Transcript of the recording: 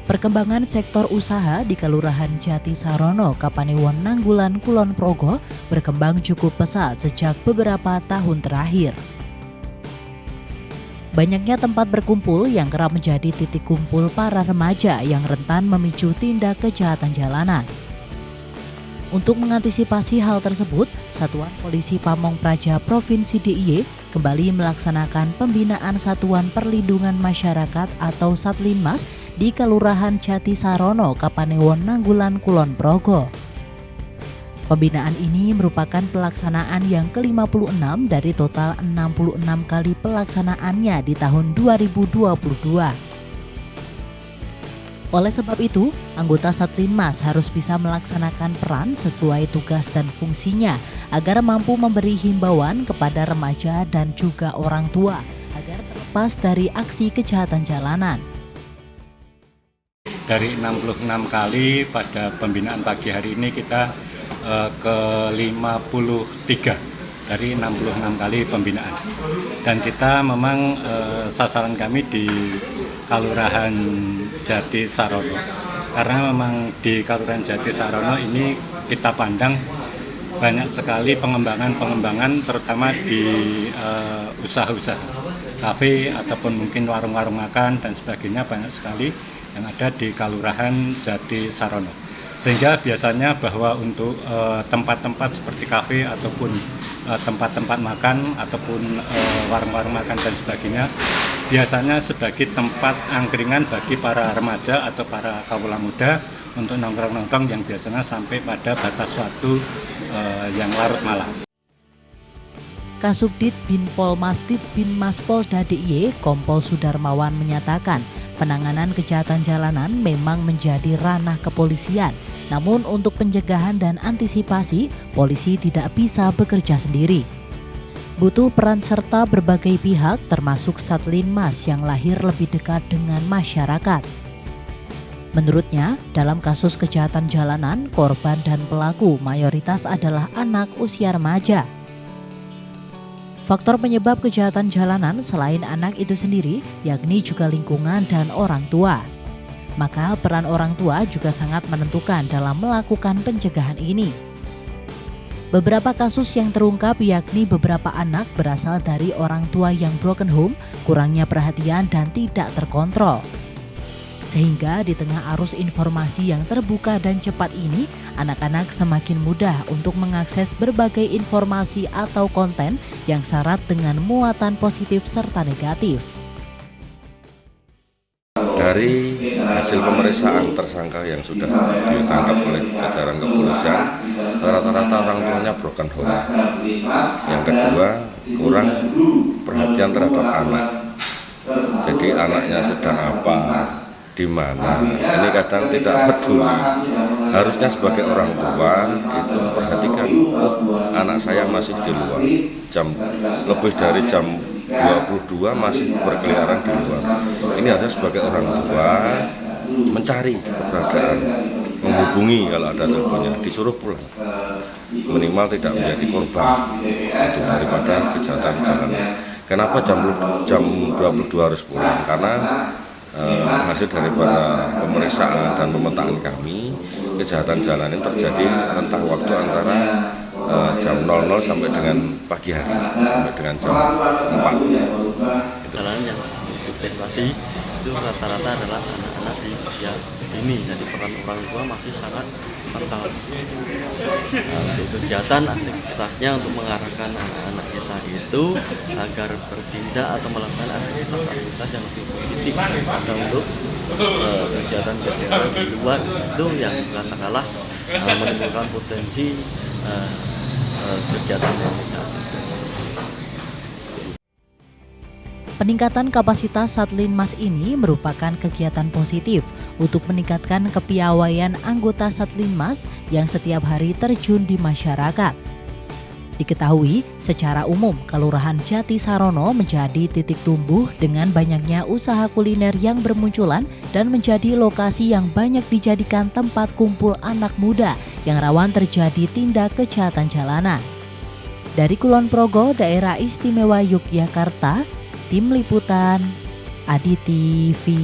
Perkembangan sektor usaha di Kelurahan Jati Sarono, Kapanewon Nanggulan, Kulon Progo berkembang cukup pesat sejak beberapa tahun terakhir. Banyaknya tempat berkumpul yang kerap menjadi titik kumpul para remaja yang rentan memicu tindak kejahatan jalanan. Untuk mengantisipasi hal tersebut, Satuan Polisi Pamong Praja Provinsi DIY kembali melaksanakan pembinaan Satuan Perlindungan Masyarakat atau Satlinmas di Kelurahan Jati Sarono, Kapanewon Nanggulan, Kulon Progo. Pembinaan ini merupakan pelaksanaan yang ke-56 dari total 66 kali pelaksanaannya di tahun 2022. Oleh sebab itu, anggota Satlinmas harus bisa melaksanakan peran sesuai tugas dan fungsinya agar mampu memberi himbauan kepada remaja dan juga orang tua agar terlepas dari aksi kejahatan jalanan. Dari 66 kali pada pembinaan pagi hari ini kita ke-53 dari 66 kali pembinaan. Dan kita memang sasaran kami di Kelurahan Jati Sarono. Karena memang di Kelurahan Jati Sarono ini kita pandang banyak sekali pengembangan terutama di usaha-usaha kafe ataupun mungkin warung-warung makan dan sebagainya banyak sekali yang ada di Kelurahan Jati Sarono. Sehingga biasanya bahwa untuk tempat-tempat seperti kafe ataupun tempat-tempat makan ataupun warung-warung makan dan sebagainya biasanya sebagai tempat angkringan bagi para remaja atau para kawula muda untuk nongkrong-nongkrong yang biasanya sampai pada batas waktu yang larut malam. Kasubdit Binpolmasdit Binmaspolda DIY Kompol Sudarmawan menyatakan penanganan kejahatan jalanan memang menjadi ranah kepolisian. Namun untuk pencegahan dan antisipasi, polisi tidak bisa bekerja sendiri. Butuh peran serta berbagai pihak termasuk Satlinmas yang lahir lebih dekat dengan masyarakat. Menurutnya, dalam kasus kejahatan jalanan, korban dan pelaku mayoritas adalah anak usia remaja. Faktor penyebab kejahatan jalanan selain anak itu sendiri, yakni juga lingkungan dan orang tua. Maka peran orang tua juga sangat menentukan dalam melakukan pencegahan ini. Beberapa kasus yang terungkap yakni beberapa anak berasal dari orang tua yang broken home, kurangnya perhatian dan tidak terkontrol. Sehingga di tengah arus informasi yang terbuka dan cepat ini, anak-anak semakin mudah untuk mengakses berbagai informasi atau konten yang syarat dengan muatan positif serta negatif. Dari hasil pemeriksaan tersangka yang sudah ditangkap oleh jajaran kepolisian, rata-rata orang tuanya broken home. Yang kedua, kurang perhatian terhadap anak. Jadi anaknya sedang apa, di mana, ini kadang tidak peduli. Harusnya sebagai orang tua itu memperhatikan, anak saya masih di luar, lebih dari jam 22 masih berkeliaran di luar. Ini harus sebagai orang tua mencari keberadaan, menghubungi kalau ada teleponnya, disuruh pulang. Minimal tidak menjadi korban itu daripada kejahatan jalanan. Kenapa jam 22 harus pulang? Karena hasil daripada pemeriksaan dan pemetaan kami, kejahatan jalanan ini terjadi rentang waktu antara jam 00 sampai dengan pagi hari, sampai dengan jam 4. Jalanan yang disebutkan tadi itu rata-rata adalah anak-anak di usia dini, jadi peran orang tua masih sangat kental. Untuk kegiatan aktivitasnya untuk mengarahkan anak-anak kita itu agar bertindak atau melakukan aktivitas yang lebih positif pada untuk kegiatan-kegiatan di luar itu yang katakanlah menimbulkan potensi kegiatan yang negatif. Peningkatan kapasitas Satlinmas ini merupakan kegiatan positif untuk meningkatkan kepiawaian anggota Satlinmas yang setiap hari terjun di masyarakat. Diketahui, secara umum Kelurahan Jati Sarono menjadi titik tumbuh dengan banyaknya usaha kuliner yang bermunculan dan menjadi lokasi yang banyak dijadikan tempat kumpul anak muda yang rawan terjadi tindak kejahatan jalanan. Dari Kulon Progo, Daerah Istimewa Yogyakarta, Tim Liputan, Adi TV.